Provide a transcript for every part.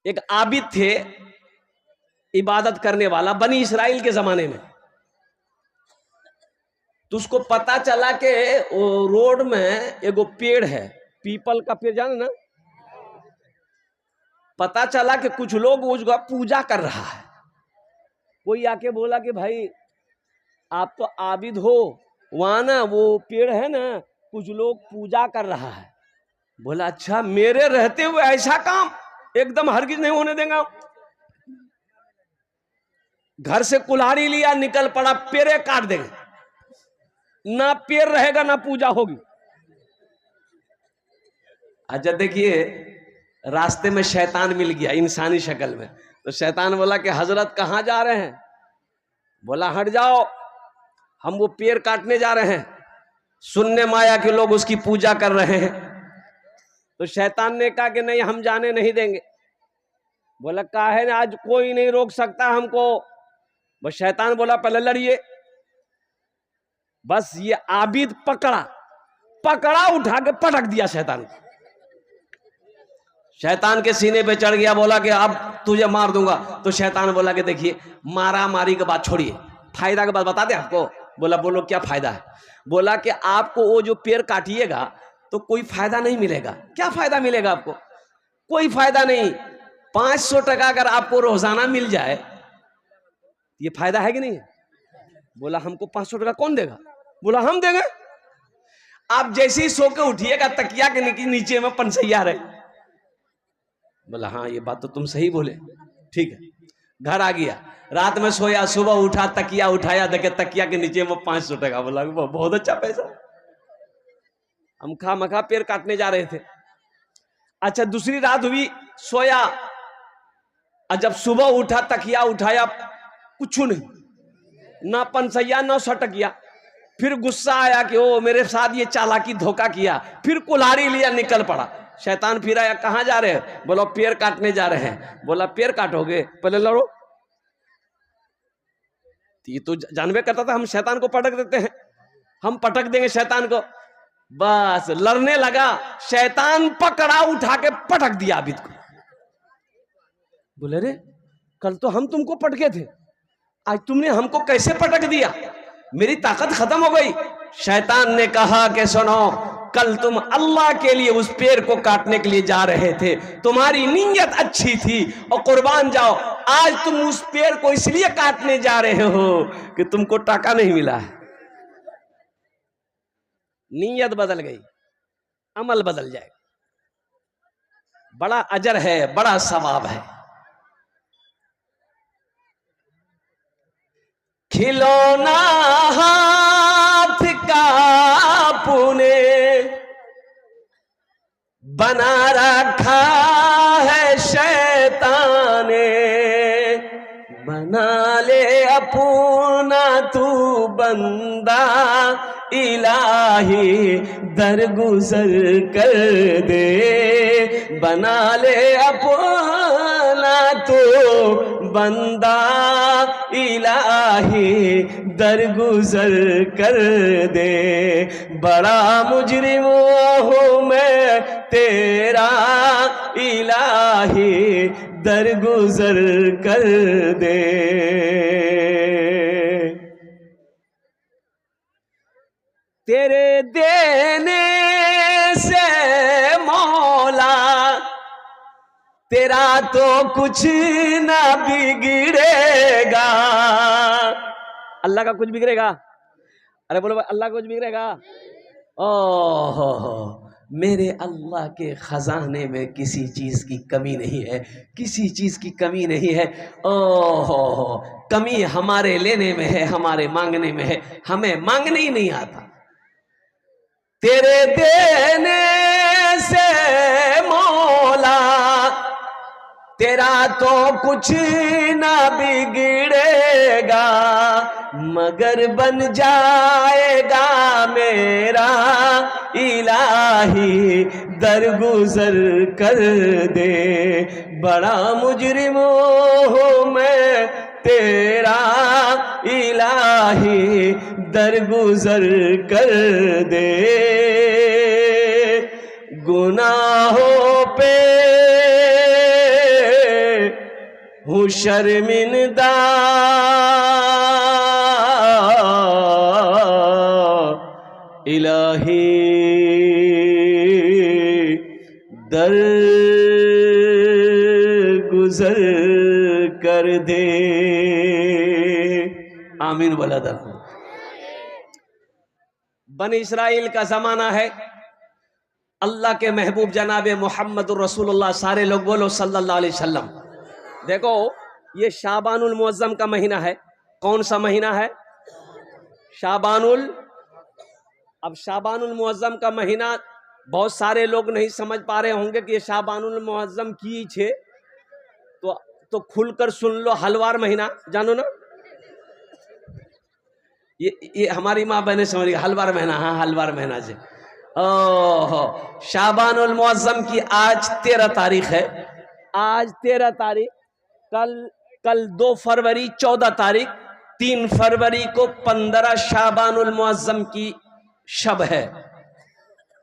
एक आबिद थे, इबादत करने वाला, बनी इसराइल के जमाने में। तो उसको पता चला कि वो रोड में एगो पेड़ है, पीपल का पेड़, जाने ना। पता चला कि कुछ लोग उसका पूजा कर रहा है। कोई आके बोला कि भाई आप तो आबिद हो, वहां ना वो पेड़ है ना, कुछ लोग पूजा कर रहा है। बोला अच्छा, मेरे रहते हुए ऐसा काम एकदम हरगिज नहीं होने देगा। घर से कुल्हाड़ी लिया, निकल पड़ा, पेड़े काट देंगे, ना पेड़ रहेगा ना पूजा होगी। अच्छा देखिए, रास्ते में शैतान मिल गया इंसानी शक्ल में। तो शैतान बोला कि हजरत कहाँ जा रहे हैं? बोला हट जाओ, हम वो पेड़ काटने जा रहे हैं, सुनने माया के लोग उसकी पूजा कर रहे हैं। तो शैतान ने कहा कि नहीं, हम जाने नहीं देंगे। बोला काहे ना, आज कोई नहीं रोक सकता हमको। बस शैतान बोला पहले लड़िए। बस ये आबिद पकड़ा उठा के पटक दिया शैतान को। शैतान के सीने पे चढ़ गया, बोला कि अब तुझे मार दूंगा। तो शैतान बोला कि देखिए, मारा मारी के बात छोड़िए, फायदा के बात बता दे आपको। बोला बोलो क्या फायदा है? बोला कि आपको वो जो पेड़ काटिएगा तो कोई फायदा नहीं मिलेगा। क्या फायदा मिलेगा आपको? कोई फायदा नहीं। 500 टका अगर आपको रोजाना मिल जाए, ये फायदा है कि नहीं? बोला हमको 500 टका कौन देगा? बोला हम देंगे। आप जैसे ही सो के उठिएगा, तकिया के नीचे में पंसैया रहे। बोला हाँ, ये बात तो तुम सही बोले, ठीक है। घर आ गया, रात में सोया, सुबह उठा, तकिया उठाया, देखे तकिया के नीचे में 500 टका। बोला बहुत अच्छा पैसा, हम खामखा पेड़ काटने जा रहे थे। अच्छा दूसरी रात हुई, सोया, और जब सुबह उठा, तकिया उठाया, कुछ नहीं, ना पंसैया ना सटकिया। फिर गुस्सा आया कि ओ मेरे साथ ये चालाकी धोखा किया। फिर कुल्हाड़ी लिया, निकल पड़ा। शैतान फिर आया, कहां जा रहे हैं? बोला पेड़ काटने जा रहे हैं। बोला पेड़ काटोगे, पहले लड़ो। ये तो जानबे करता था हम शैतान को पटक देते हैं, हम पटक देंगे शैतान को। बस लड़ने लगा, शैतान पकड़ा उठा के पटक दिया आबिद को। बोले रे, कल तो हम तुमको पटके थे, आज तुमने हमको कैसे पटक दिया? मेरी ताकत खत्म हो गई। शैतान ने कहा कि सुनो, कल तुम अल्लाह के लिए उस पेड़ को काटने के लिए जा रहे थे, तुम्हारी नीयत अच्छी थी और कुर्बान जाओ। आज तुम उस पेड़ को इसलिए काटने जा रहे हो कि तुमको टाका नहीं मिला है। नीयत बदल गई, अमल बदल जाए। बड़ा अजर है, बड़ा सवाब है। खिलौना हाथ का पुने बना रखा है शैतान ने। बना ले अपना तू बंदा, इलाही दरगुजर कर दे। बना ले अपना तू बंदा, इलाही दरगुजर कर दे। बड़ा मुजरिम हूँ मैं तेरा, इलाही दरगुजर कर दे। तेरे देने से मौला, तेरा तो कुछ ना बिगड़ेगा। अल्लाह का कुछ बिगड़ेगा? अरे बोलो अल्लाह का कुछ बिगड़ेगा? ओह, मेरे अल्लाह के खजाने में किसी चीज की कमी नहीं है, किसी चीज की कमी नहीं है। ओह, कमी हमारे लेने में है, हमारे मांगने में है, हमें मांगने ही नहीं आता। तेरे देने से मौला, तेरा तो कुछ ना बिगड़ेगा, मगर बन जाएगा मेरा, इलाही दरगुजर कर दे। बड़ा मुजरिम हूँ मैं तेरा, इलाही दरगुजर कर दे। गुनाहों पे हूँ शर्मिंदा, इलाही दर गुजर कर दे। आमीन बोला था। बनी इस्राइल का जमाना है, अल्लाह के महबूब जनाब मोहम्मद रसूलुल्लाह, सारे लोग बोलो सल्लल्लाहु अलैहि वसल्लम। देखो ये शाबानुल मुअज्जम का महीना है। कौन सा महीना है? शाबानुल। अब शाबानुल मुअज्जम का महीना बहुत सारे लोग नहीं समझ पा रहे होंगे कि ये शाबानुल मुअज्जम की छे, तो खुलकर सुन लो। हलवार महीना जानो ना, ये हमारी माँ बहने समझ गई। हलवार महीना, हाँ हलवार महीना जी। ओहो, शाबानुल मुअज्जम की आज 13 तारीख है। आज 13 तारीख, कल 2 फरवरी, 14 तारीख, 3 फरवरी को 15 शाबानुल मुअज्जम की शब है।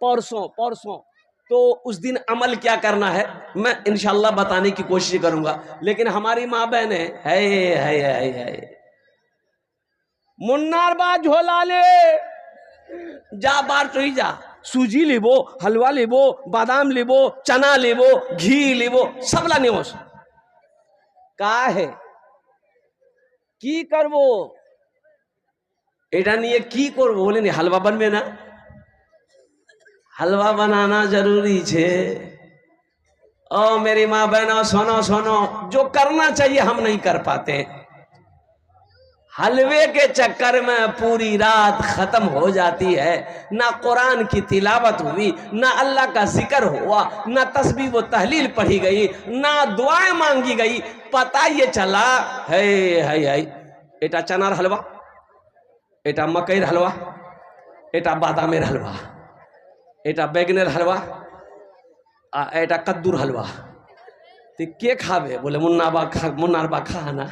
परसों तो उस दिन अमल क्या करना है मैं इंशाल्लाह बताने की कोशिश करूंगा। लेकिन हमारी माँ बहने है मुन्नार बा झोला ले जा, बार तो ही जा, सूजी लेबो, हलवा लेबो, बादाम लेबो, चना लेबो, घी लेबो, सब लाने होस का है की करबो एटा निये की करबो बोले नहीं हलवा बनबे ना। हलवा बनाना जरूरी छे। ओ मेरी माँ बहनों सुनो सुनो, जो करना चाहिए हम नहीं कर पाते। हलवे के चक्कर में पूरी रात खत्म हो जाती है। ना कुरान की तिलावत हुई, ना अल्लाह का जिक्र हुआ, ना तस्बीह व तहलील पढ़ी गई, ना दुआएं मांगी गई। पता ये चला है एटा चनार हलवा, एटा मकईर हलवा, एटा बादामेर हलवा, एटा बैगनेर हलवा, एटा कद्दूर हलवा। तो के खावे बोले मुन्नार बा खा ना।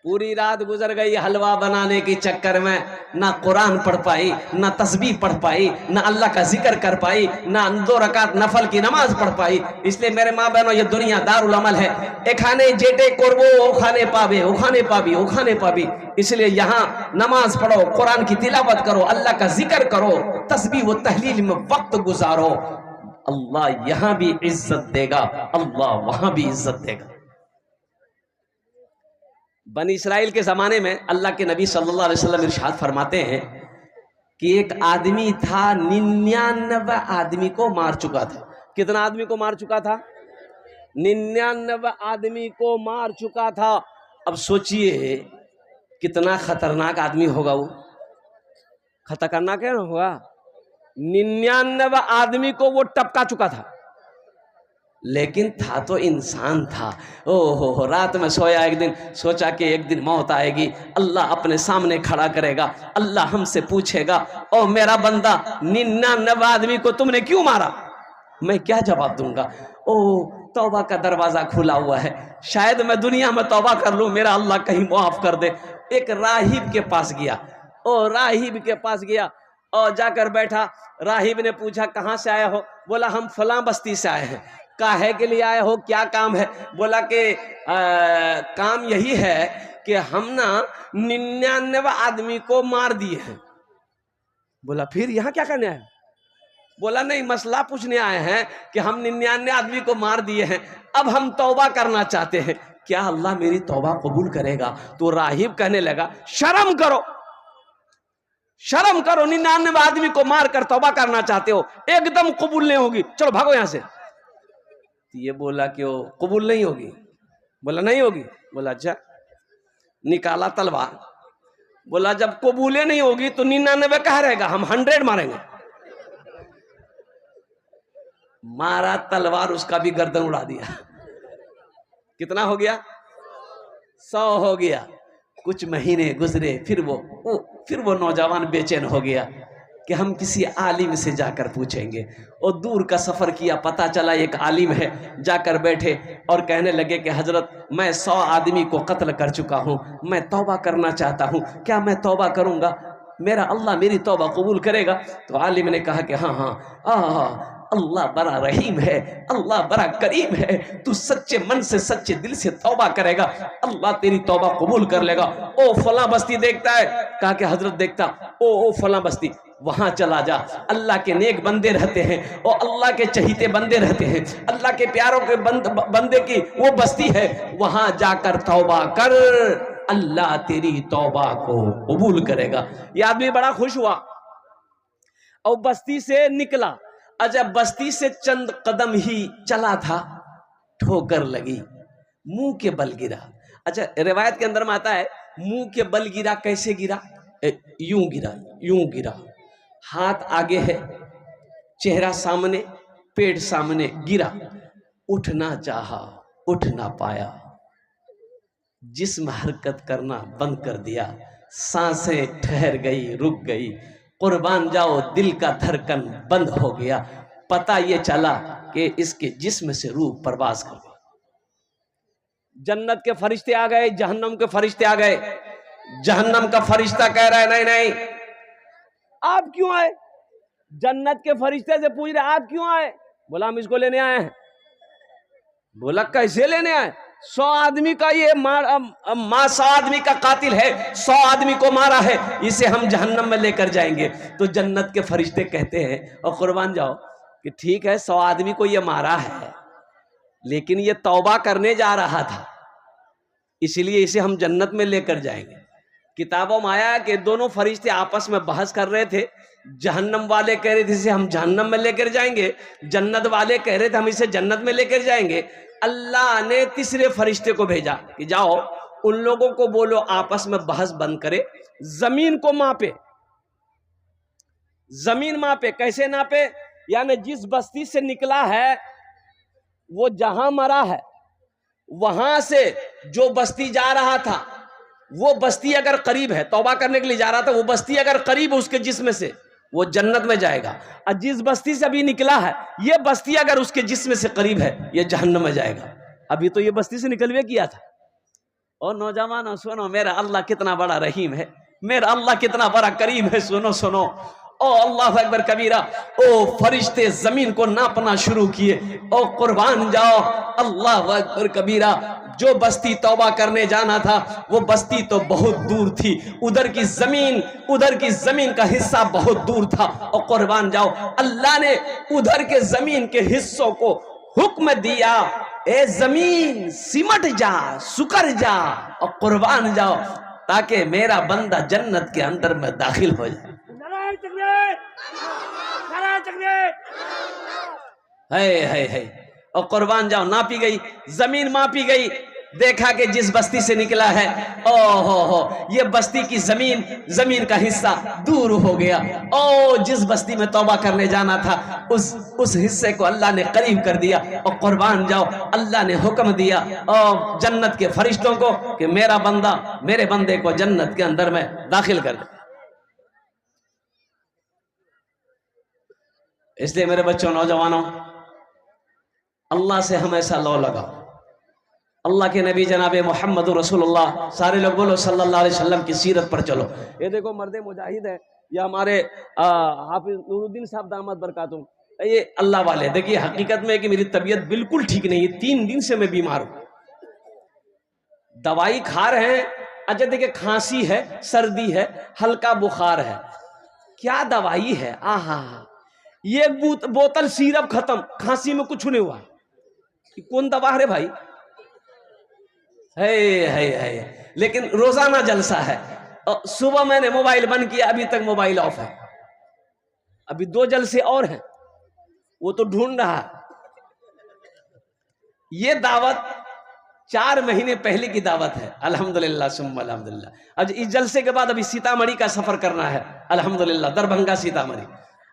पूरी रात गुजर गई हलवा बनाने के चक्कर में। ना कुरान पढ़ पाई, ना तस्बीह पढ़ पाई, ना अल्लाह का जिक्र कर पाई, ना 2 रकात नफल की नमाज पढ़ पाई। इसलिए मेरे माँ बहनों, ये दुनिया दारुल अमल है। एखाने जेटे करबो ओखाने पावे, ओखाने पाबी, ओखाने पाबी। इसलिए यहाँ नमाज पढ़ो, कुरान की तिलावत करो, अल्लाह का जिक्र करो, तस्बीह व तहलील में वक्त गुजारो। अल्लाह यहाँ भी इज्जत देगा, अल्लाह वहां भी इज्जत देगा। बनी इस्राइल के ज़माने में अल्लाह के नबी सल्लल्लाहु अलैहि वसल्लम इरशाद फरमाते हैं कि एक आदमी था, 99 आदमी को मार चुका था। कितना आदमी को मार चुका था? 99 आदमी को मार चुका था। अब सोचिए कितना खतरनाक आदमी होगा वो। खतरनाक है ना होगा। 99 आदमी को वो टपका चुका था, लेकिन था तो इंसान था। ओहो, रात में सोया, एक दिन सोचा कि एक दिन मौत आएगी, अल्लाह अपने सामने खड़ा करेगा, अल्लाह हमसे पूछेगा, ओ मेरा बंदा 99 आदमी को तुमने क्यों मारा? मैं क्या जवाब दूंगा? ओ तौबा का दरवाजा खुला हुआ है, शायद मैं दुनिया में तौबा कर लूं, मेरा अल्लाह कहीं माफ कर दे। एक राहिब के पास गया, ओ राहिब के पास गया और जाकर बैठा। राहिब ने पूछा कहाँ से आया हो? बोला हम फलां बस्ती से आए हैं। काहे के लिए आए हो, क्या काम है? बोला कि काम यही है कि हम ना 99 आदमी को मार दिए हैं। बोला फिर यहाँ क्या करने आए? बोला नहीं, मसला पूछने आए हैं कि हम 99 आदमी को मार दिए हैं, अब हम तौबा करना चाहते हैं, क्या अल्लाह मेरी तौबा कबूल करेगा? तो राहिब कहने लगा शर्म करो, शर्म करो, 99 आदमी को मार कर तौबा करना चाहते हो, एकदम कबूल नहीं होगी, चलो भागो यहां से। ये बोला कि वो कबूल नहीं होगी। बोला नहीं होगी। बोला अच्छा, निकाला तलवार। बोला जब कबूले नहीं होगी तो 99 कहाँ रहेगा, हम 100 मारेंगे। मारा तलवार, उसका भी गर्दन उड़ा दिया। कितना हो गया? 100 हो गया। कुछ महीने गुजरे, फिर वो नौजवान बेचैन हो गया कि हम किसी आलिम से जाकर पूछेंगे। और दूर का सफ़र किया, पता चला एक आलिम है। जाकर बैठे और कहने लगे कि हजरत मैं 100 आदमी को कत्ल कर चुका हूँ, मैं तौबा करना चाहता हूँ, क्या मैं तौबा करूँगा मेरा अल्लाह मेरी तौबा कबूल करेगा? तो आलिम ने कहा कि हाँ, अल्लाह बड़ा रहीम है, अल्लाह बड़ा करीम है, तू सच्चे मन से सच्चे दिल से तौबा करेगा, अल्लाह तेरी तौबा कबूल कर लेगा। ओ फला बस्ती देखता है, कहा कि हजरत देखता, ओ फला बस्ती, वहां चला जा, अल्लाह के नेक बंदे रहते हैं और अल्लाह के चहीते बंदे रहते हैं, अल्लाह के प्यारों के बंदे की वो बस्ती है, वहां जाकर तौबा कर, अल्लाह तेरी तौबा को कबूल करेगा। ये आदमी बड़ा खुश हुआ और बस्ती से निकला। अच्छा, बस्ती से चंद कदम ही चला था, ठोकर लगी, मुंह के बल गिरा। अच्छा, रिवायत के अंदर में आता है मुंह के बल गिरा, कैसे गिरा? यूं गिरा, यूं गिरा, हाथ आगे है, चेहरा सामने, पेट सामने, गिरा, उठना चाहा, उठ ना पाया, जिस्म हरकत करना बंद कर दिया, सांसें ठहर गई, रुक गई, कुर्बान जाओ दिल का धड़कन बंद हो गया, पता ये चला कि इसके जिस्म से रूह परवाज कर गई। जन्नत के फरिश्ते आ गए, जहन्नम के फरिश्ते आ गए। जहन्नम का फरिश्ता कह रहा है नहीं नहीं, आप क्यों आए? जन्नत के फरिश्ते से पूछ रहे आप क्यों आए? बोला हम इसको लेने आए हैं। बोला कैसे लेने आए? 100 आदमी का ये 100 आदमी का कातिल है, 100 आदमी को मारा है, इसे हम जहन्नम में लेकर जाएंगे। तो जन्नत के फरिश्ते कहते हैं, और कुर्बान जाओ कि ठीक है 100 आदमी को ये मारा है, लेकिन ये तौबा करने जा रहा था, इसलिए इसे हम जन्नत में लेकर जाएंगे। किताबों में आया कि दोनों फरिश्ते आपस में बहस कर रहे थे। जहन्नम वाले कह रहे थे इसे हम जहन्नम में लेकर जाएंगे, जन्नत वाले कह रहे थे हम इसे जन्नत में लेकर जाएंगे। अल्लाह ने तीसरे फरिश्ते को भेजा कि जाओ उन लोगों को बोलो आपस में बहस बंद करे, जमीन को मापे। जमीन मापे, कैसे नापे? यानी जिस बस्ती से निकला है वो जहां मरा है, वहां से जो बस्ती जा रहा था, वो बस्ती अगर करीब है, तौबा करने के लिए जा रहा था, वो बस्ती अगर करीब है उसके जिस्म से, वो जन्नत में जाएगा। और जिस बस्ती से अभी निकला है, ये बस्ती अगर उसके जिस्म से करीब है, ये जहन्नम में जाएगा। अभी तो ये बस्ती से निकलवे किया था। और नौजवानों सुनो, मेरा अल्लाह कितना बड़ा रहीम है, मेरा अल्लाह कितना बड़ा करीम है। सुनो सुनो, ओ अल्लाह अकबर कबीरा। ओ फरिश्ते जमीन को नापना शुरू किए। ओ कुर्बान जाओ, अल्लाह अकबर कबीरा। जो बस्ती तौबा करने जाना था वो बस्ती तो बहुत दूर थी, उधर की जमीन का हिस्सा बहुत दूर था। और कुर्बान जाओ, अल्लाह ने उधर के जमीन के हिस्सों को हुक्म दिया, ए जमीन सिमट जा, सुकर जा, और कुर्बान जाओ, ताकि मेरा बंदा जन्नत के अंदर में दाखिल हो जाए। है और कुर्बान जाओ, नापी गई जमीन, मापी गई, देखा कि जिस बस्ती से निकला है, ओ ये बस्ती की जमीन का हिस्सा दूर हो गया। ओ जिस बस्ती में तौबा करने जाना था उस हिस्से को अल्लाह ने करीब कर दिया। और कुर्बान जाओ, अल्लाह ने हुक्म दिया और जन्नत के फरिश्तों को कि मेरा बंदा, मेरे बंदे को जन्नत के अंदर में दाखिल कर दे। इसलिए मेरे बच्चों, नौजवानों, अल्लाह से हमेशा लो लगाओ। अल्लाह के नबी जनाब मोहम्मद रसूलुल्लाह, सारे लोग बोलो सल्लल्लाहु अलैहि वसल्लम की सीरत पर चलो। ये देखो मर्दे मुजाहिद है, ये हमारे हाफिज नूरुद्दीन साहब दामद बरकातुम, ये अल्लाह वाले। देखिए हकीकत में कि मेरी तबीयत बिल्कुल ठीक नहीं है, 3 दिन से मैं बीमार हूं, दवाई खा रहे हैं। अच्छा देखिए, खांसी है, सर्दी है, हल्का बुखार है, क्या दवाई है, आहा, ये बोतल सिरप खत्म, खांसी में कुछ नहीं हुआ। कौन दवा है भाई? है लेकिन रोजाना जलसा है। और सुबह मैंने मोबाइल बंद किया, अभी तक मोबाइल ऑफ है। अभी 2 जलसे और हैं, वो तो ढूंढ रहा। ये दावत 4 महीने पहले की दावत है, अल्हम्दुलिल्लाह सुम्मा अल्हम्दुलिल्लाह। अब इस जलसे के बाद अभी सीतामढ़ी का सफर करना है, अल्हम्दुलिल्लाह, दरभंगा सीतामढ़ी।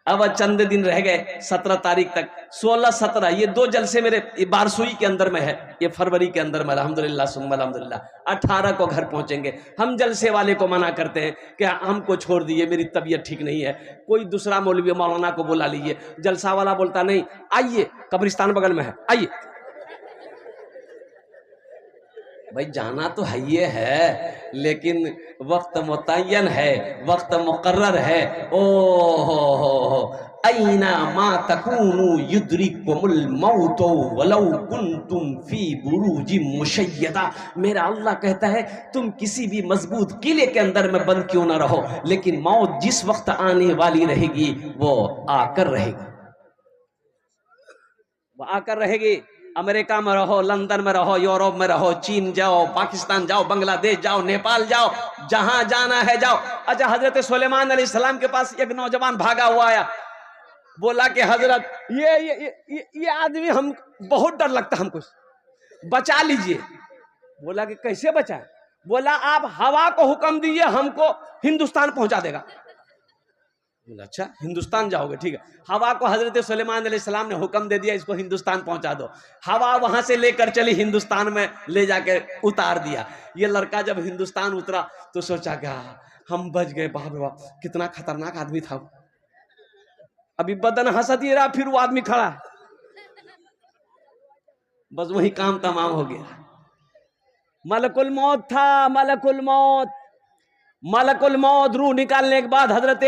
अब चंद दिन रह गए, 17 तारीख तक, 16, 17, ये 2 जलसे मेरे बारसुई के अंदर में है, ये फरवरी के अंदर में, अल्हम्दुलिल्लाह सुम्मा अल्हम्दुलिल्लाह। 18 को घर पहुंचेंगे। हम जलसे वाले को मना करते हैं कि हमको छोड़ दिए, मेरी तबीयत ठीक नहीं है, कोई दूसरा मौलवी मौलाना को बुला लीजिए। जलसा वाला बोलता नहीं, आइए कब्रिस्तान बगल में है, आइए। भाई जाना तो है ये है, लेकिन वक्त मुतय्यन है, वक्त मुकर्रर है। ओ हो ऐना मा तकूनु युद्रिकुमुल मौतो वलौ कुंतुम फी बुरूजिम मुशय्यदा। मेरा अल्लाह कहता है तुम किसी भी मजबूत किले के अंदर में बंद क्यों ना रहो, लेकिन मौत जिस वक्त आने वाली रहेगी वो आकर रहेगी, वो आकर रहेगी। अमेरिका में रहो, लंदन में रहो, यूरोप में रहो, चीन जाओ, पाकिस्तान जाओ, बांग्लादेश जाओ, नेपाल जाओ, जहां जाना है जाओ। अच्छा, हजरत सुलेमान अलैहिस्सलाम के पास एक नौजवान भागा हुआ आया, बोला कि हजरत ये आदमी हम बहुत डर लगता हमको, बचा लीजिए। बोला कि कैसे बचाए? बोला आप हवा को हुक्म दीजिए, हमको हिंदुस्तान पहुंचा देगा। बोला अच्छा हिंदुस्तान जाओगे, ठीक है। हवा को हजरत सुलेमान अलैहिस्सलाम ने हुक्म दे दिया, इसको हिंदुस्तान पहुंचा दो। हवा वहां से लेकर चली, हिंदुस्तान में ले जाके उतार दिया। ये लड़का जब हिंदुस्तान उतरा तो सोचा क्या हम बच गए, बाप रे बाप कितना खतरनाक आदमी था। अभी बदन हंसत ही रहा, फिर वो आदमी खड़ा, बस वही काम तमाम हो गया। मलकुल मौत था, मलकुल मौत। मलकुल मौत रूह निकालने के बाद हजरत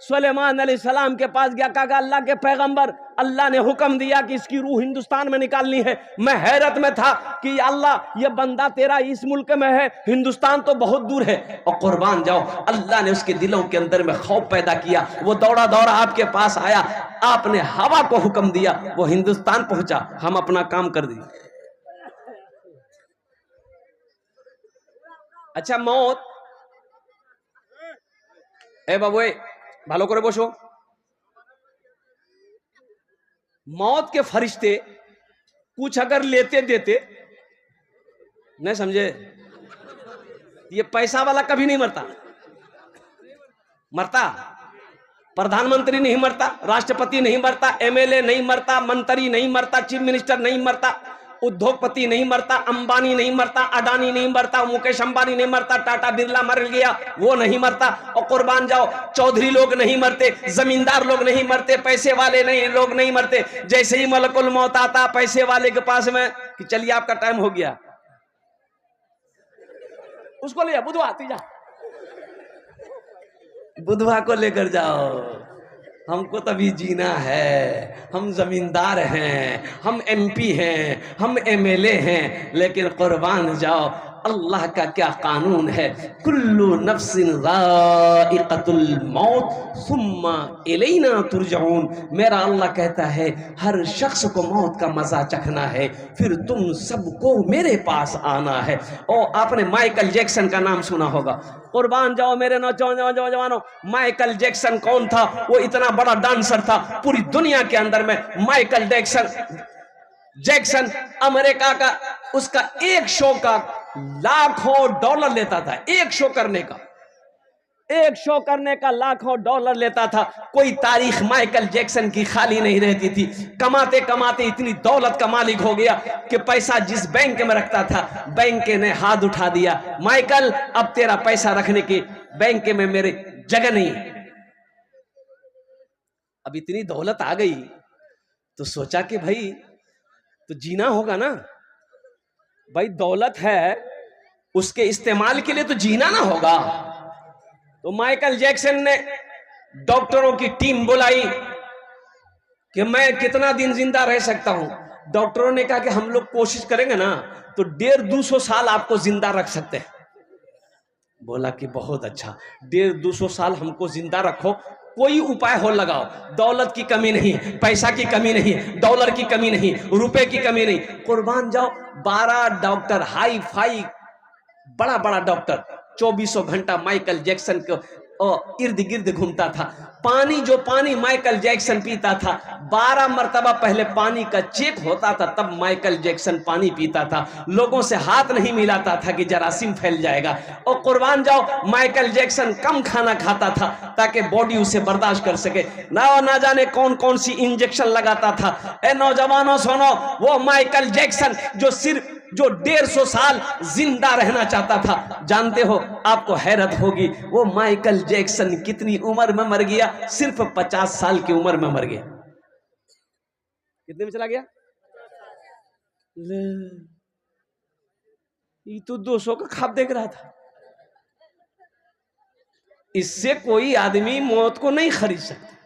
सुलेमान अलैहिस्सलाम के पास गया, कहा अल्लाह के पैगंबर, अल्लाह ने हुक्म दिया कि इसकी रूह हिंदुस्तान में निकालनी है। मैं हैरत में था कि अल्लाह ये बंदा तेरा इस मुल्क में है, हिंदुस्तान तो बहुत दूर है। और कुर्बान जाओ, अल्लाह ने उसके दिलों के अंदर में खौफ पैदा किया। वो दौड़ा दौड़ा आपके पास आया, आपने हवा को हुक्म दिया, वो हिंदुस्तान पहुंचा, हम अपना काम कर दिए। अच्छा मौत, ए बाबू ভালো করে বসো। मौत के फरिश्ते कुछ अगर लेते देते, नहीं समझे, ये पैसा वाला कभी नहीं मरता। मरता प्रधानमंत्री नहीं मरता, राष्ट्रपति नहीं मरता, एमएलए नहीं मरता, मंत्री नहीं मरता, चीफ मिनिस्टर नहीं मरता, उद्योगपति नहीं मरता, अंबानी नहीं मरता, अडानी नहीं मरता, मुकेश अंबानी नहीं मरता, टाटा बिरला मर गया वो नहीं मरता। और कुर्बान जाओ, चौधरी लोग नहीं मरते, जमींदार लोग नहीं मरते, पैसे वाले नहीं लोग नहीं मरते। जैसे ही मलकुल मौत आता पैसे वाले के पास में कि चलिए आपका टाइम हो गया, उसको ले जा, बुधवा तीजा बुधवा को लेकर जाओ, हमको तभी जीना है। हम जमींदार हैं, हम एमपी हैं, हम एमएलए हैं, लेकिन कुर्बान जाओ, अल्लाह का क्या कानून है, कुल्लु नफ्सिन ज़ाइक़तुल मौत सुम्मा इलैना तुरजऊन। मेरा अल्लाह कहता है हर शख्स को मौत का मजा चखना है, फिर तुम सबको मेरे पास आना है। और आपने माइकल जैक्सन का नाम सुना होगा। कुर्बान जाओ मेरे नौजवानों, माइकल जैक्सन कौन था? वो इतना बड़ा डांसर था, पूरी दुनिया के अंदर में माइकल जैक्सन अमेरिका का, उसका एक शो का लाखों डॉलर लेता था। एक शो करने का लाखों डॉलर लेता था। कोई तारीख माइकल जैक्सन की खाली नहीं रहती थी। कमाते कमाते इतनी दौलत का मालिक हो गया कि पैसा जिस बैंक में रखता था, बैंक ने हाथ उठा दिया, माइकल अब तेरा पैसा रखने की बैंक में मेरे जगह नहीं। अब इतनी दौलत आ गई तो सोचा कि भाई तो जीना होगा ना भाई, दौलत है उसके इस्तेमाल के लिए तो जीना ना होगा। तो माइकल जैक्सन ने डॉक्टरों की टीम बुलाई कि मैं कितना दिन जिंदा रह सकता हूं। डॉक्टरों ने कहा कि हम लोग कोशिश करेंगे ना तो 150-200 साल आपको जिंदा रख सकते हैं। बोला कि बहुत अच्छा, 150-200 साल हमको जिंदा रखो, कोई उपाय हो लगाओ। दौलत की कमी नहीं, पैसा की कमी नहीं, डॉलर की कमी नहीं, रुपए की कमी नहीं। कुर्बान जाओ, 12 डॉक्टर, हाई फाई बड़ा बड़ा डॉक्टर 2400 घंटा माइकल जैक्सन को इर्द गिर्द घूमता था। पानी माइकल जैक्सन पीता था, 12 मरतबा पहले पानी का चेक होता था, तब माइकल जैक्सन पानी पीता था। लोगों से हाथ नहीं मिलाता था कि जरासीम फैल जाएगा। और कुर्बान जाओ, माइकल जैक्सन कम खाना खाता था ताकि बॉडी उसे बर्दाश्त कर सके। ना जाने कौन कौन सी इंजेक्शन लगाता था। ए नौजवानों सुनो, वो माइकल जैक्सन जो 150 साल जिंदा रहना चाहता था, जानते हो आपको हैरत होगी वो माइकल जैक्सन कितनी उम्र में मर गया? सिर्फ 50 साल की उम्र में मर गया। कितने में चला गया? ये तो 200 का ख्वाब देख रहा था। इससे कोई आदमी मौत को नहीं खरीद सकता।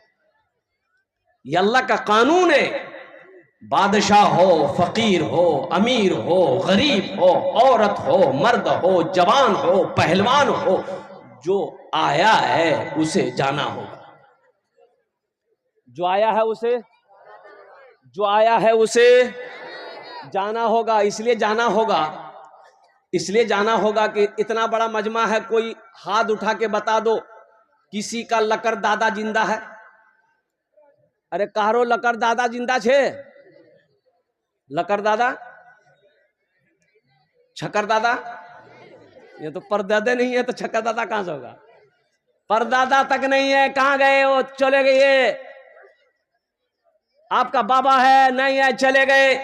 ये अल्लाह का कानून है। बादशाह हो, फकीर हो, अमीर हो, गरीब हो, औरत हो, मर्द हो, जवान हो, पहलवान हो, जो आया है उसे जाना होगा। जो आया है उसे, जो आया है उसे जाना होगा। इसलिए जाना होगा, इसलिए जाना होगा कि इतना बड़ा मजमा है, कोई हाथ उठा के बता दो किसी का लकर दादा जिंदा है। अरे कारो लकर दादा जिंदा छे? लकर दादा, छकर दादा, ये तो परदादे नहीं है तो छकर दादा कहां से होगा? परदादा तक नहीं है, कहां गए वो? चले गए। आपका बाबा है? नहीं है, चले गए।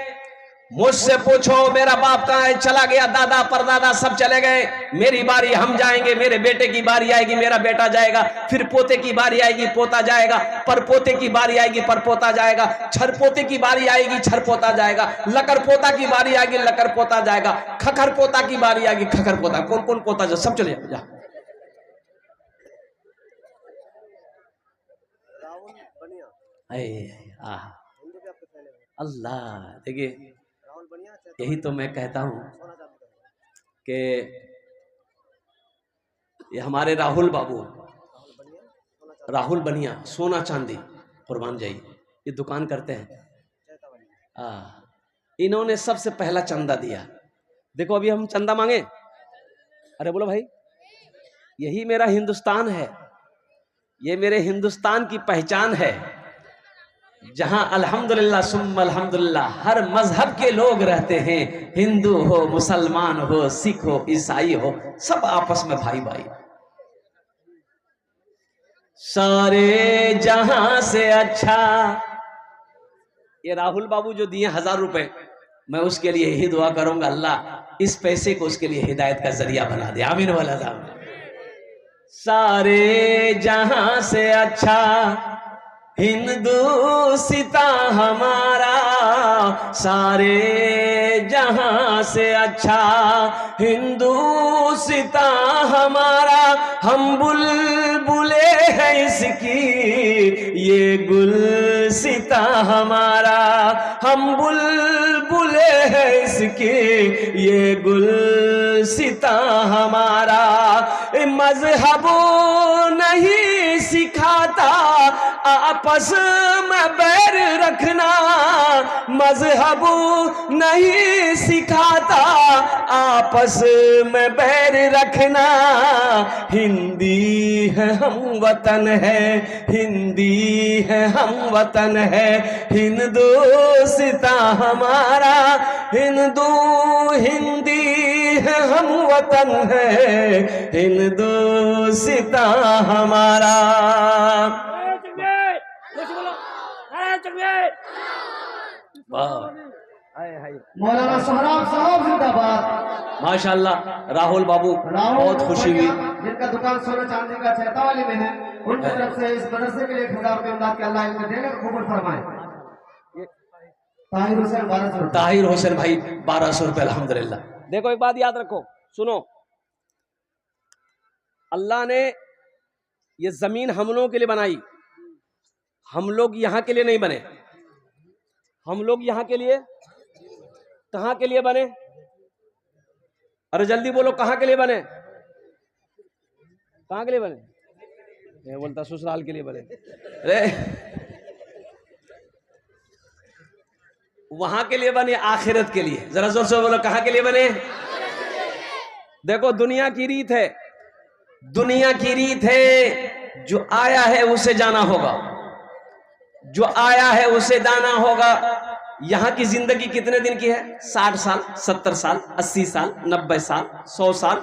मुझसे पूछो मेरा बाप कहां है? चला गया। दादा परदादा सब चले गए। मेरी बारी, हम जाएंगे, मेरे बेटे की बारी आएगी, मेरा बेटा जाएगा, फिर पोते की बारी आएगी, पोता जाएगा, परपोते की बारी आएगी, परपोता जाएगा, छरपोते की बारी आएगी, छरपोता जाएगा, लकर पोता की बारी आएगी, लकर पोता जाएगा, खखर पोता की बारी आएगी, खखर पोता। कौन कौन पोता जो सब चले जा। अल्लाह, देखिए यही तो मैं कहता हूं कि ये हमारे राहुल बाबू, राहुल बनिया, सोना चांदी कुर्बान जाइए, ये दुकान करते हैं। इन्होंने सबसे पहला चंदा दिया। देखो अभी हम चंदा मांगे, अरे बोलो भाई, यही मेरा हिंदुस्तान है, ये मेरे हिंदुस्तान की पहचान है, जहां अल्हम्दुलिल्लाह सुम्मा अल्हम्दुलिल्लाह हर मजहब के लोग रहते हैं। हिंदू हो, मुसलमान हो, सिख हो, ईसाई हो, सब आपस में भाई भाई। सारे जहां से अच्छा, ये राहुल बाबू जो दिए 1000 रुपए, मैं उसके लिए यही दुआ करूंगा, अल्लाह इस पैसे को उसके लिए हिदायत का जरिया बना दे। आमीन वाला साहब। सारे जहां से अच्छा हिंदुस्ता हमारा, सारे जहां से अच्छा हिंदुस्ता हमारा, हम बुलबुले हैं इसकी ये गुलसिता हमारा, हम बुलबुले हैं इसकी ये गुलसिता हमारा। मजहब नहीं सिखाता आपस में बैर रखना, मजहब नहीं सिखाता आपस में बैर रखना। हिंदी है हम वतन है, हिंदी है हम वतन है, हिंदुस्तां हमारा, हिंदू हिंदी है हम वतन है, हिंदुस्तां हमारा। मौलाना सोहराब साहब जिंदाबाद। माशाल्लाह राहुल बाबू, बहुत खुशी हुई। जिनका दुकान सोना चांदी का चैतावाली में है, उनकी तरफ से इस मदरसे के लिए 1000 रुपये इमदाद के अल्लाह इनको देने का कबूल फरमाए। ताहिर हुसैन 1200, ताहिर हुसैन भाई 1200 रुपये अल्हम्दुलिल्लाह। देखो एक बात याद रखो, सुनो, अल्लाह ने ये जमीन हम लोगों के लिए बनाई, हम लोग यहाँ के लिए नहीं बने। हम लोग यहाँ के लिए, कहाँ के लिए बने? अरे जल्दी बोलो, कहाँ के लिए बने? कहाँ के लिए बने? मैं बोलता ससुराल के लिए बने। अरे वहां के लिए बने, आखिरत के लिए। जरा जोर से बोलो, कहाँ के लिए बने? देखो दुनिया की रीत है, दुनिया की रीत है, जो आया है उसे जाना होगा, जो आया है उसे जाना होगा। यहां की जिंदगी कितने दिन की है? 60 साल, 70 साल, 80 साल, 90 साल, 100 साल,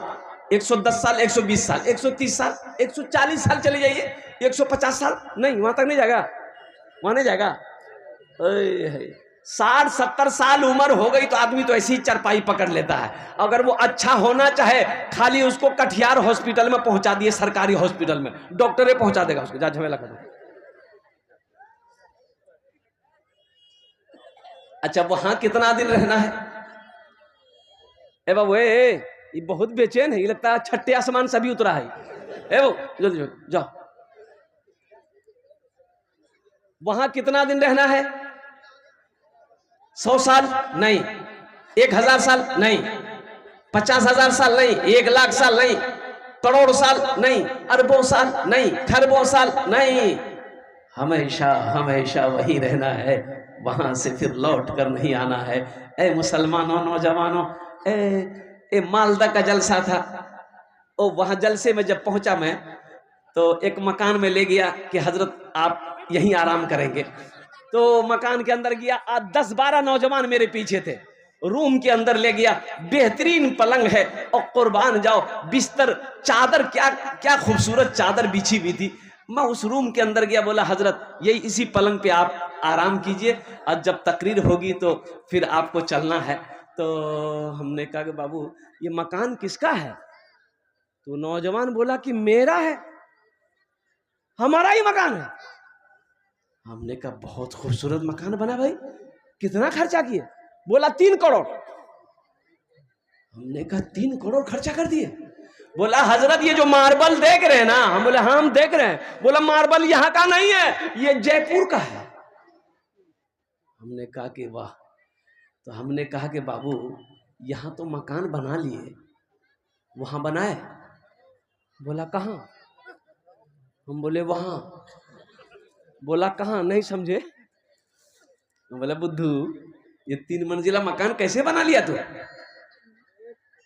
110 साल, 120 साल, 130 साल, 140 साल चले जाइए, 150 साल नहीं, वहां तक नहीं जाएगा, वहां नहीं जाएगा। 60-70 साल उम्र हो गई तो आदमी तो ऐसी ही चरपाई पकड़ लेता है। अगर वो अच्छा होना चाहे, खाली उसको कटिहार हॉस्पिटल में पहुंचा दिए, सरकारी हॉस्पिटल में डॉक्टर पहुंचा देगा उसको, जा झमेला कर। अच्छा वहां कितना दिन रहना है? ए बाबू ये बहुत बेचैन है, ये लगता है छठे आसमान से भी उतरा है। ए बाबू जल्दी जाओ। वहां कितना दिन रहना है? 100 साल नहीं, 1000 साल नहीं, 50,000 साल नहीं, 1,00,000 साल नहीं, करोड़ साल नहीं, अरबों साल नहीं, खरबों साल नहीं, हमेशा हमेशा वही रहना है, वहां से फिर लौट कर नहीं आना है। ए मुसलमानों, नौजवानों, ए मालदा का जलसा था, ओ वहां जलसे में जब पहुंचा मैं तो एक मकान में ले गया कि हजरत आप यहीं आराम करेंगे। तो मकान के अंदर गया, 10-12 नौजवान मेरे पीछे थे, रूम के अंदर ले गया, बेहतरीन पलंग है और कुर्बान जाओ बिस्तर, चादर, क्या क्या खूबसूरत चादर बिछी हुई थी। मैं उस रूम के अंदर गया, बोला हजरत यही इसी पलंग पे आप आराम कीजिए और जब तकरीर होगी तो फिर आपको चलना है। तो हमने कहा कि बाबू ये मकान किसका है? तो नौजवान बोला कि मेरा है, हमारा ही मकान है। हमने कहा बहुत खूबसूरत मकान बना भाई, कितना खर्चा किए? बोला 3 करोड़। हमने कहा 3 करोड़ खर्चा कर दिए? बोला हजरत ये जो मार्बल देख रहे हैं ना, हम बोले हाँ हम देख रहे हैं। बोला मार्बल यहाँ का नहीं है, ये जयपुर का है। हमने कहा कि वाह। तो हमने कहा कि बाबू यहाँ तो मकान बना लिए, वहां बनाए? बोला कहाँ? हम बोले वहां। बोला कहाँ? नहीं समझे। बोला बुद्धू ये 3 मंजिला मकान कैसे बना लिया तू?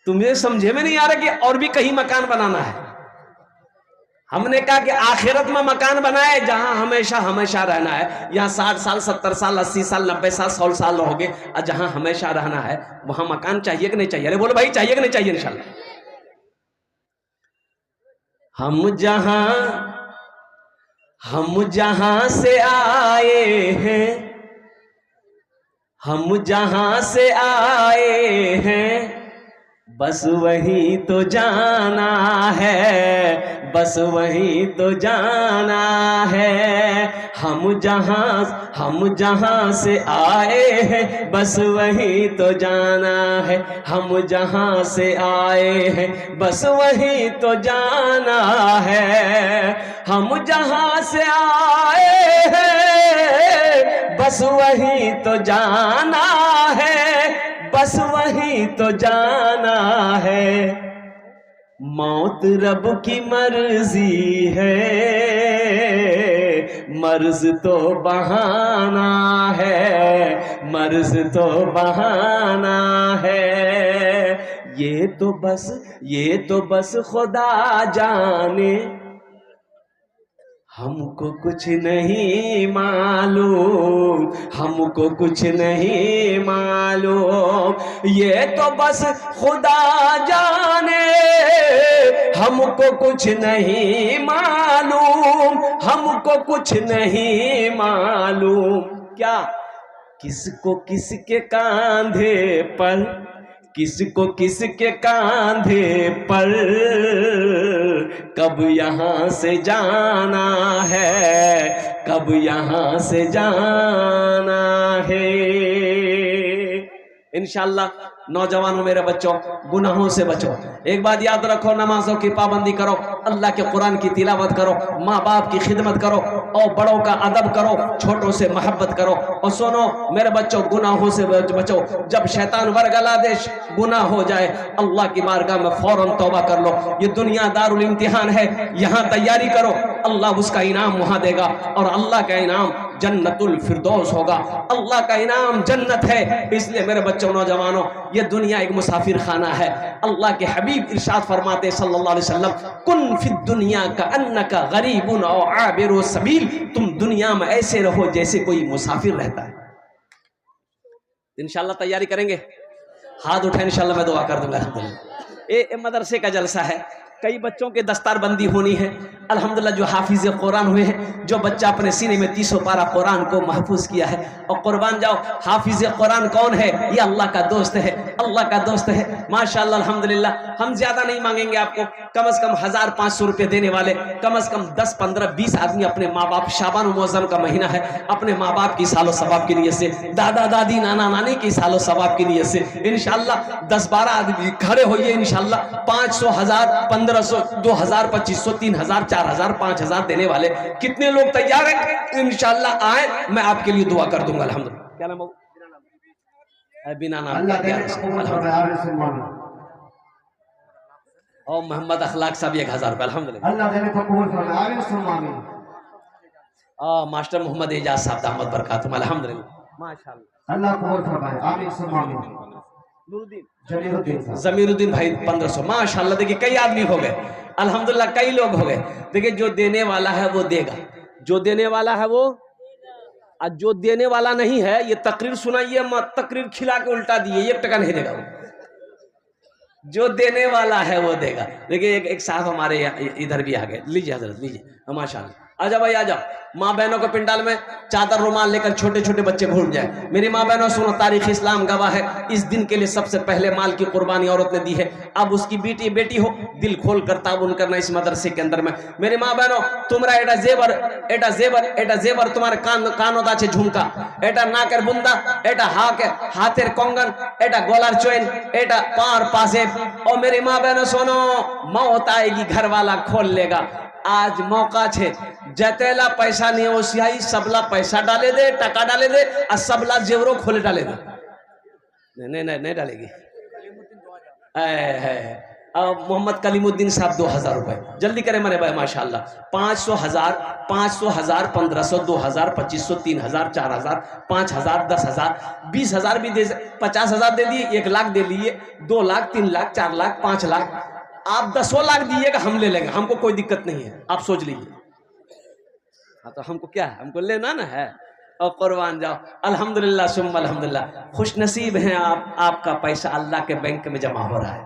तुम्हें समझे में नहीं आ रहा कि और भी कहीं मकान बनाना है। हमने कहा कि आखिरत में मकान बनाए जहां हमेशा हमेशा रहना है। यहाँ 60 साल, 70 साल, 80 साल, 90 साल, 100 साल रहोगे और जहां हमेशा रहना है वहां मकान चाहिए कि नहीं चाहिए? अरे बोलो भाई चाहिए कि नहीं चाहिए? इंशाल्लाह। हम जहां से आए हैं, हम जहां से आए हैं, बस वही तो जाना है, बस वही तो जाना है। हम जहां से आए हैं, बस वही तो जाना है। हम जहां से आए हैं, बस वही तो जाना है। हम जहां से आए हैं, बस वही तो जाना है, बस वही तो जाना है। मौत रब की मर्जी है, मर्ज तो बहाना है, मर्ज तो बहाना है। ये तो बस खुदा जाने, हमको कुछ नहीं मालूम, हमको कुछ नहीं मालूम। ये तो बस खुदा जाने, हमको कुछ नहीं मालूम, हमको कुछ नहीं मालूम। क्या किसको किसके कांधे पर, किसको किसके कांधे पर कब यहाँ से जाना है, कब यहाँ से जाना है। इंशाअल्लाह नौजवानों, मेरे बच्चों, गुनाहों से बचो। एक बात याद रखो, नमाजों की पाबंदी करो, अल्लाह के कुरान की तिलावत करो, माँ बाप की खिदमत करो और बड़ों का अदब करो, छोटों से मोहब्बत करो। और सुनो मेरे बच्चों, गुनाहों से बचो। जब शैतान वरगला दे, गुनाह हो जाए, अल्लाह की बारगाह में फौरन तौबा कर लो। ये दुनिया दारुल इम्तिहान है, यहाँ तैयारी करो, अल्लाह उसका इनाम वहां देगा और अल्लाह का इनाम जन्नतुल फिरदौस होगा। अल्लाह का इनाम जन्नत है। इसलिए मेरे बच्चों, नौजवानों, ये दुनिया एक मुसाफिर खाना है। अल्लाह के हबीब इरशाद फरमाते सल्लल्लाहु अलैहि वसल्लम, कुन फिद दुनिया का अन्नका गरीबुन औ आबिरु सबील। तुम दुनिया में ऐसे रहो जैसे कोई मुसाफिर रहता है। इंशाल्लाह तैयारी करेंगे, हाथ उठाए, इंशाल्लाह मैं दुआ कर दूंगा। ये मदरसे का जलसा है, कई बच्चों के दस्तारबंदी होनी है। अल्हम्दुलिल्लाह जो हाफिज कुरान हुए हैं, जो बच्चा अपने सीने में 30 पारा कुरान को महफूज किया है, और कुर्बान जाओ, हाफिज कुरान कौन है? ये अल्लाह का दोस्त है। अल्लाह का दोस्त है माशाल्लाह अल्हम्दुलिल्लाह। हम ज्यादा नहीं मांगेंगे आपको, कम से कम 1500 रुपए देने वाले कम से कम 10, 15, 20 आदमी अपने माँ बाप, शाबान मुअज़्ज़म का महीना है, अपने माँ बाप की सालो सवाब की नीयत से, दादा दादी नाना नानी की सालो सवाब की नीयत से इंशाल्लाह 10-12 आदमी खड़े होइए इंशाल्लाह 500, 1000, 1500, 2000, 2500, 3000, 4000, 5000 देने वाले कितने लोग तैयार हैं? इंशाल्लाह आए, मैं आपके लिए दुआ कर दूंगा। अल्हम्दुलिल्लाह। क्या नाम है? बिना नाम अल्लाह के देने को कबूल फरमाए, आमीन सुम्मा आमीन। और मोहम्मद अखलाक साहब 1000 रुपये। अल्हम्दुलिल्लाह। अल्लाह देने को कबूल फरमाए, आमीन सुम्मा आमीन। मास्टर मोहम्मद एजाज साहब दामद बरकातुहू। अल्हम्दुलिल्लाह माशाल्लाह। अल्लाह कबूल फरमाए, आमीन सुम्मा आमीन। जमीरुद्दीन जमीरुद्दीन भाई 1500 माशाल्लाह। देखिए कई आदमी हो गए अल्हम्दुलिल्लाह, कई लोग हो गए। देखिए जो देने वाला है वो देगा, जो देने वाला है वो, और जो देने वाला नहीं है ये तकरीर सुनाइए मत, तकरीर खिला के उल्टा दिए, 1 टका नहीं देगा वो। जो देने वाला है वो देगा। देखिए एक साहब हमारे इधर भी आ गए, लीजिए हजरत लीजिए माशाल्लाह। आजा भाई आजा। माँ बहनों के पिंडाल में चादर रुमाल लेकर छोटे छोटे बच्चे घूम जाए। मेरी माँ बहनों सुनो, तारीख इस्लाम गवाह है, इस दिन के लिए सबसे पहले माल की कुर्बानी औरत ने दी है। अब उसकी बेटी हो, दिल खोल कर ताउन करना इस मदरसे के अंदर में। मेरी माँ बहनों तुम्हारा एटा जेवर तुम्हारे कानों दाचे झुमका, एटा नाकर बुंदा, एटा हाथेर कंगन, एटा गोलार चोइन, एटा पार पासे। और मेरी माँ बहनों सुनो, मौत आएगी घर वाला खोल लेगा। आज मौका छे, जतेला पैसा नहीं हो सियाई, सबला पैसा डाले दे, टका डाले दे, और सबला जेवरो खोले डाले दे। नहीं डालेगी। मोहम्मद कलीमुद्दीन साहब 2000 रुपए जल्दी करें मेरे भाई माशाल्लाह। 500, 1000, 500, 1000, 1500, 2000, 2500, 3000, 4000, 5000, 10,000, 20,000 भी दे, 50,000 दे दिए, 1 लाख दे लिए, 2 लाख, 3 लाख, 4 लाख, 5 लाख। आप 10 लाख दिएगा हम ले लेंगे, हमको कोई दिक्कत नहीं है, आप सोच लीजिए। हाँ तो हमको क्या है, हमको लेना ना है और कुर्बान जाओ। अल्हम्दुलिल्लाह सुम्मा अल्हम्दुलिल्लाह, खुश नसीब हैं आप, आपका पैसा अल्लाह के बैंक में जमा हो रहा है।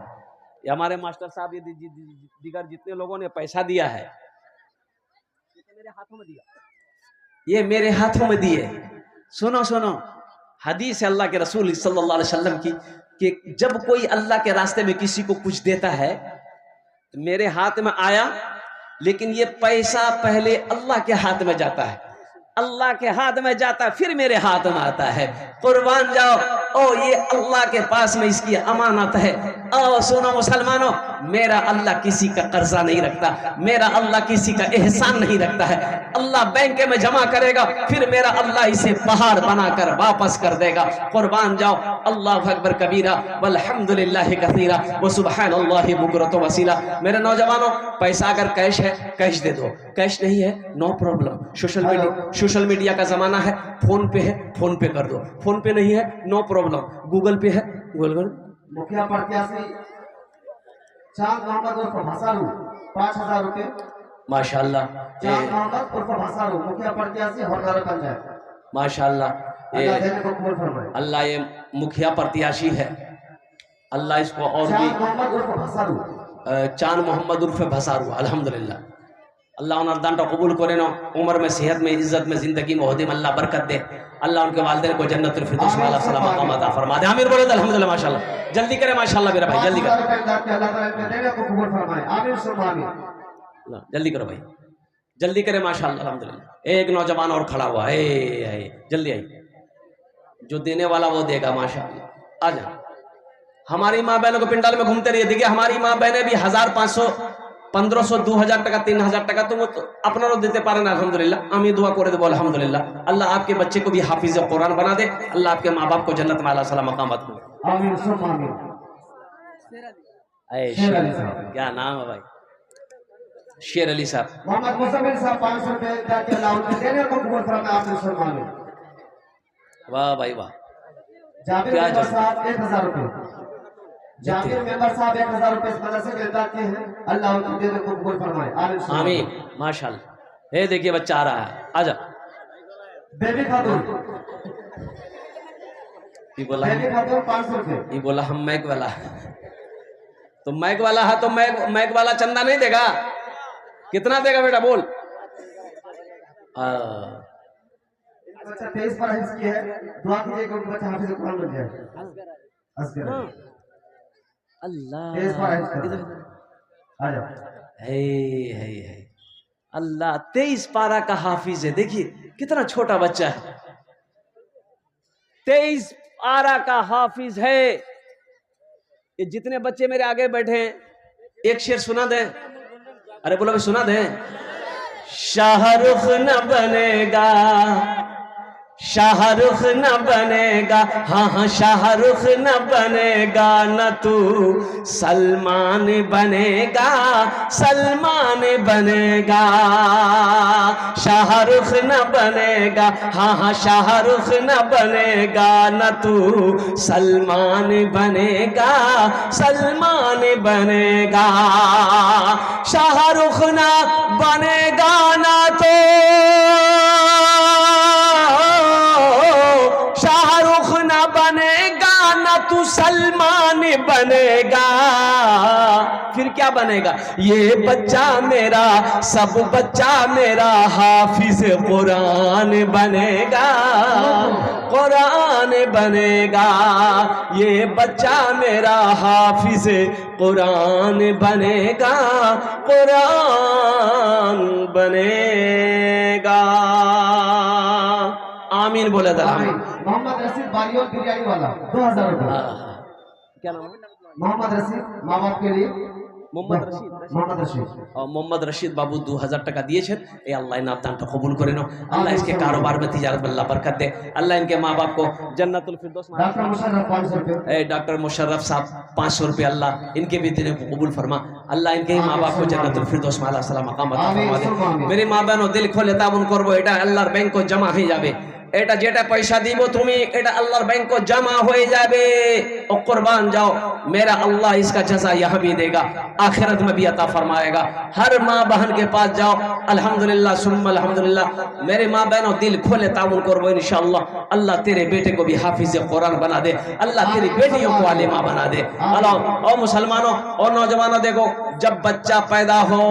ये हमारे मास्टर साहब, ये दीगर जितने लोगों ने पैसा दिया है, मेरे हाथों में दिया, ये मेरे हाथों में दिए। सुनो सुनो, हदीस है अल्लाह के रसूल सल्लल्लाहु अलैहि वसल्लम की कि जब कोई अल्लाह के रास्ते में किसी को कुछ देता है तो मेरे हाथ में आया, लेकिन ये पैसा पहले अल्लाह के हाथ में जाता है, अल्लाह के हाथ में जाता है, फिर मेरे हाथ में आता है। कुर्बान जाओ, ओ ये अल्लाह के पास में इसकी अमानत है। ओ सुनो मुसलमानों, मेरा अल्लाह किसी का कर्जा नहीं रखता, मेरा अल्लाह किसी का एहसान नहीं रखता है। अल्लाह बैंक में जमा करेगा, फिर मेरा अल्लाह इसे पहाड़ बनाकर वापस कर देगा। कुर्बान जाओ। अल्लाहु अकबर कबीरा वल्हम्दुलिल्लाहि कसीरा व सुब्हानल्लाहि बुकरतु वसीला। मेरे नौजवानों, पैसा अगर कैश है कैश दे दो, कैश नहीं है नो प्रॉब्लम। सोशल मीडिया का जमाना है, फोन पे है फोन पे कर दो, फोन पे नहीं है नो प्रॉब्लम, गूगल पे है गूगल कर। मुखिया प्रत्याशी चांद मोहम्मद उर्फ भसारू 5000 रुपए। माशाल्लाह। चांद मोहम्मद उर्फ भसारू, मुखिया प्रत्याशी हरदारा पंचायत। माशाल्लाह। अल्लाह देने को कबूल फरमाए। अल्लाह ये मुखिया प्रत्याशी है, अल्लाह इसको और भी। चांद मोहम्मद उर्फ भसारू, चांद मोहम्मद उर्फ भसारू अल्हम्दुलिल्लाह। अल्लाह उन दान कबूल करे ना, उम्र में सेहत में इज्जत में जिंदगी में ओहदे में अल्लाह बरकत दे। अल्लाह उनके वालिदैन को जन्नतुल फिरदौस में अल्लाह सलामत मकाम अता फरमा दे। आमीन बोलो अल्हम्दुलिल्लाह माशाल्लाह। जल्दी करें माशाल्लाह मेरा भाई, जल्दी करो, अल्लाह ताला इनके देने को कबूल फरमाए। आमीन सुम्मा आमीन। जल्दी करो भाई, जल्दी करें माशाल्लाह अल्हम्दुलिल्लाह। एक नौजवान और खड़ा हुआ है, जल्दी आई, जो देने वाला वो देगा माशाल्लाह। आ जा। हमारी माँ बहनों को पिंडाल में घूमते रहिए। देखिए हमारी माँ बहनें भी 1500, 1500, 2000 টাকা, 3000 টাকা तो अपना देते पारे ना अल्हम्दुलिल्लाह। आमी दुआ करे देबो अल्हम्दुलिल्लाह। अल्लाह आपके बच्चे को भी हाफिज कुरान बना दे, अल्लाह आपके माँ बाप को जन्नत में अल्लाह सलाम मकाम अता फरमाए। आमीन सुम्मा आमीन। शेर अली साहब, क्या नाम है भाई, शेर अली साहब। मोहम्मद मुसम्मिल साहब 500 रुपए जाके अल्लाह उनके देने को कबूल फरमाए। आमीन सुम्मा आमीन। वाह भाई वाह। जाबिर मेंबर साहब 1000 रुपए। जाबिर मेंबर साहब 1000 रुपए इस मदरसे के दान किए हैं, अल्लाह उनके देने को कबूल फरमाए। आमीन सुम्मा आमीन माशाल्लाह। ये देखिए बच्चा आ रहा है, आजा। बेबी खातून, ये बोला बेबी खातून 500 रुपए। ये बोला हम मैक वाला, तो मैक वाला है तो मैक वाला चंदा नहीं देगा? कितना देगा बेटा बोल। बच्चा 23 पर हिस्स की है, दुआ कीजिए कि उनका बच्चा हाफिज कुरान बन जाए। असगर अल्लाह तेज पर है इधर आ जाओ। है अल्लाह 23 पारा का हाफिज है। देखिए कितना छोटा बच्चा है, 23 पारा का हाफिज है। ये जितने बच्चे मेरे आगे बैठे हैं, एक शेर सुना दें। अरे बोलो भाई सुना दें। शाहरुख न बनेगा, शाहरुख न बनेगा, हाँ हाँ शाहरुख न बनेगा, न तू सलमान बनेगा, सलमान बनेगा। शाहरुख न बनेगा, हाँ हाँ शाहरुख न बनेगा, न तू सलमान बनेगा, सलमान बनेगा। शाहरुख न बनेगा ना तो शाहरुख न बनेगा, ना तू सलमान बनेगा, फिर क्या बनेगा? ये बच्चा मेरा, सब बच्चा मेरा हाफिज कुरान बनेगा, कुरान बनेगा। ये बच्चा मेरा हाफिज कुरान बनेगा, कुरान बनेगा। आमीन बोले था। मोहम्मद रशीद बारियोल बिरयानी वाला 2000 रुपए। क्या नाम है? मोहम्मद रशीद, माँ बाप के लिए मोहम्मद रशीद। मोहम्मद रशीद और मोहम्मद रशीद बाबू 2000 টাকা দিয়েছেন। এই আল্লাহ ইনাম দানটা কবুল করে নাও। আল্লাহ इसके कारोबार में तिजारत में अल्लाह बरकत दे। अल्लाह इनके माँ बाप को जन्नतुल फिरदौस। डॉक्टर मुशर्रफ 500 रुपए। डॉक्टर मुशर्रफ साहब 500 रुपये। अल्लाह इनके भी दिल को कबूल फरमा। अल्लाह इनके ही माँ बाप को जन्नतुल फिरदौस में अल्लाह सलाम मकाम अता फरमा दे। मेरी माँ बहनों दिल खोले ताबुन करबो, এটা আল্লাহর ব্যাংক জমা হয়ে যাবে। এটা যেটা পয়সা দিব তুমি, এটা আল্লাহর ব্যাংক জমা হয়ে যাবে। ও কুরবান जाओ, मेरा अल्लाह इसका जज़ा यहाँ भी देगा, आखिरत में भी अता फरमाएगा। हर माँ बहन के पास जाओ, अल्हम्दुलिल्लाह सुम्मा अल्हम्दुलिल्लाह। मेरे माँ बहनों दिल खोले ताबुन करबो इंशाअल्लाह। अल्लाह तेरे बेटे को भी हाफिज कुरान बना दे, अल्लाह तेरी बेटियों को आलिमा बना दे। अल्लाह और मुसलमानों और नौजवानों, देखो जब बच्चा पैदा हो,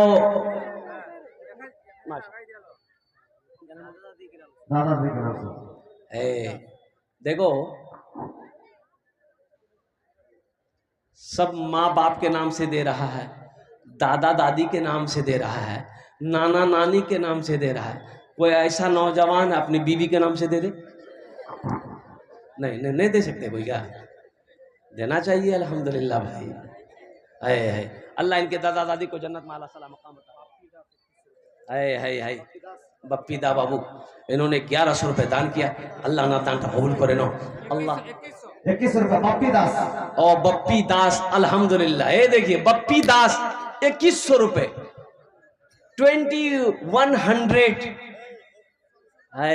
दादा देखो देखो सब माँ बाप के नाम से दे रहा है, दादा दादी के नाम से दे रहा है, नाना नानी के नाम से दे रहा है। कोई ऐसा नौजवान अपनी बीवी के नाम से दे दे? नहीं नहीं, नहीं दे सकते कोई। क्या देना चाहिए? अल्हम्दुलिल्लाह भाई। है अल्लाह इनके दादा दादी को जन्नत में अल्लाह सलाम मकाम बता। है बप्पी दा बाबू, इन्होंने 1100 रुपए दान किया। अल्लाह ना दान का कबूल करे नो। अल्लाह 21 रुपए बप्पी दास। और बप्पी दास अल्हम्दुलिल्लाह। ये देखिए बप्पी दास 2100 रुपए 2100। है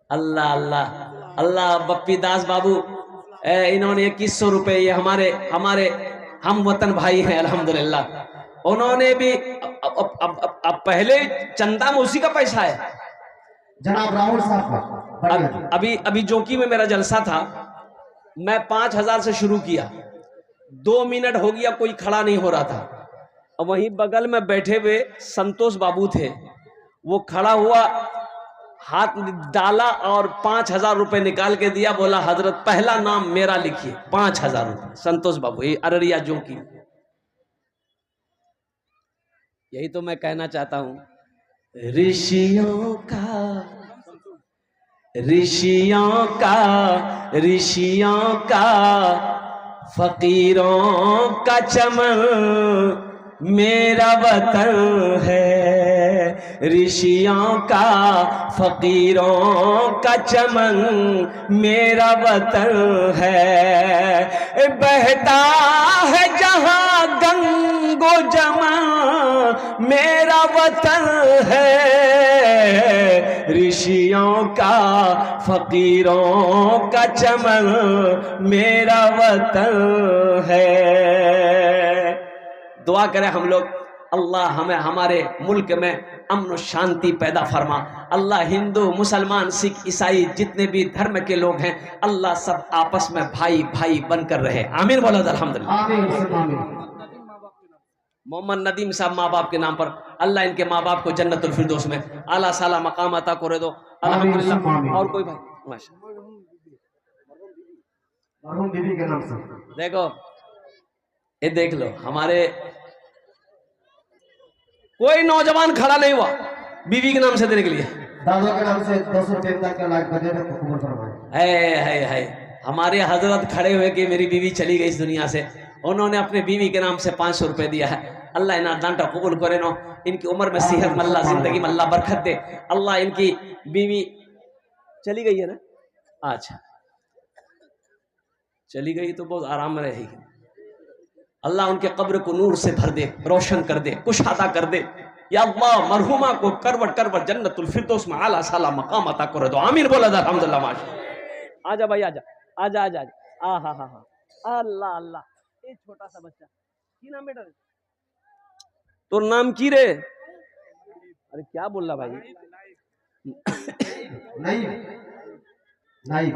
अल्लाह अल्लाह अल्लाह। बप्पी दास बाबू इन्होंने 2100 रुपए, ये हमारे हम वतन भाई हैं अल्हम्दुलिल्लाह। उन्होंने भी अब पहले चंदा में उसी का पैसा है। जनाब राहुल साहब का अभी जोकी में मेरा जलसा था, मैं 5000 से शुरू किया। 2 मिनट हो गया कोई खड़ा नहीं हो रहा था। और वहीं बगल में बैठे हुए संतोष बाबू थे, वो खड़ा हुआ, हाथ डाला और 5000 रुपए निकाल के दिया। बोला हजरत पहला नाम मेरा लिखिए, 5000 रुपए। संतोष बाबू, ये अररिया जोकी। यही तो मैं कहना चाहता हूं, ऋषियों का फकीरों का चमन मेरा वतन है। ऋषियों का फकीरों का चमन मेरा वतन है। बहता है जहां गंगो जमा मेरा वतन है। ऋषियों का फकीरों का चमन मेरा वतन है। दुआ करें हम लोग, अल्लाह हमें हमारे मुल्क में अमन शांति पैदा फरमा। अल्लाह हिंदू मुसलमान सिख ईसाई जितने भी धर्म के लोग हैं, अल्लाह सब आपस में भाई भाई बनकर रहे। आमीन बोलो अल्हम्दुलिल्लाह। मोहम्मद नदीम साहब माँ बाप के नाम पर अल्लाह इनके माँ बाप को जन्नतुल फिरदौस में आला साला मकाम अता करे दो अल्हम्दुलिल्लाह। और कोई भाई? माशा मरहूम बीबी के नाम से देखो ये देख लो, हमारे कोई नौजवान खड़ा नहीं हुआ बीवी के नाम से देने के लिए। दादों के नाम से 200 रुपये इमदाद का लाख बजे तक कबूल फरमाए। है हमारे हजरत खड़े हुए कि मेरी बीवी चली गई इस दुनिया से, उन्होंने अपने बीवी के नाम से 500 रुपये दिया है। अल्लाह इन्हें दांटा कबूल करे नो, इनकी उम्र में सेहत में अल्लाह, जिंदगी में अल्लाह बरकत दे। अल्लाह इनकी बीवी चली गई है ना, अच्छा चली गई तो बहुत आराम में रहेगी। अल्लाह उनके कब्र को नूर से भर दे, रोशन कर दे, कुशादा कर दे। या अल्लाह मरहुमा को करवट करवट जन्नतुल फिरदौस में आला साला मकाम अता कर दो। आमीन बोला था अल्हम्दुलिल्लाह। माशा आजा भाई आजा आजा आजा आ हा हा हा अल्लाह अल्लाह। ये छोटा सा बच्चा की नाम बेटा, तो नाम की रे? अरे क्या बोल रहा भाई? नहीं नहीं,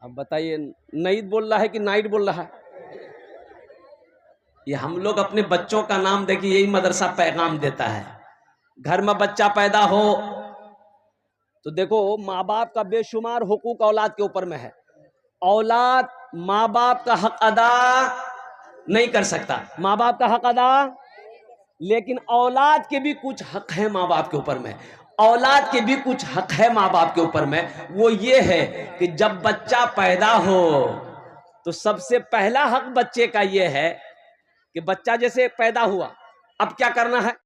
अब बताइए, नईद बोल रहा है कि नाइट बोल रहा है? ये हम लोग अपने बच्चों का नाम देखिए, यही मदरसा पैगाम देता है। घर में बच्चा पैदा हो तो देखो, माँ बाप का बेशुमार हुकूक औलाद के ऊपर में है। औलाद माँ बाप का हक अदा नहीं कर सकता, माँ बाप का हक अदा, लेकिन औलाद के भी कुछ हक है माँ बाप के ऊपर में। औलाद के भी कुछ हक है माँ बाप के ऊपर में। वो ये है कि जब बच्चा पैदा हो तो सबसे पहला हक बच्चे का ये है कि बच्चा जैसे पैदा हुआ, अब क्या करना है?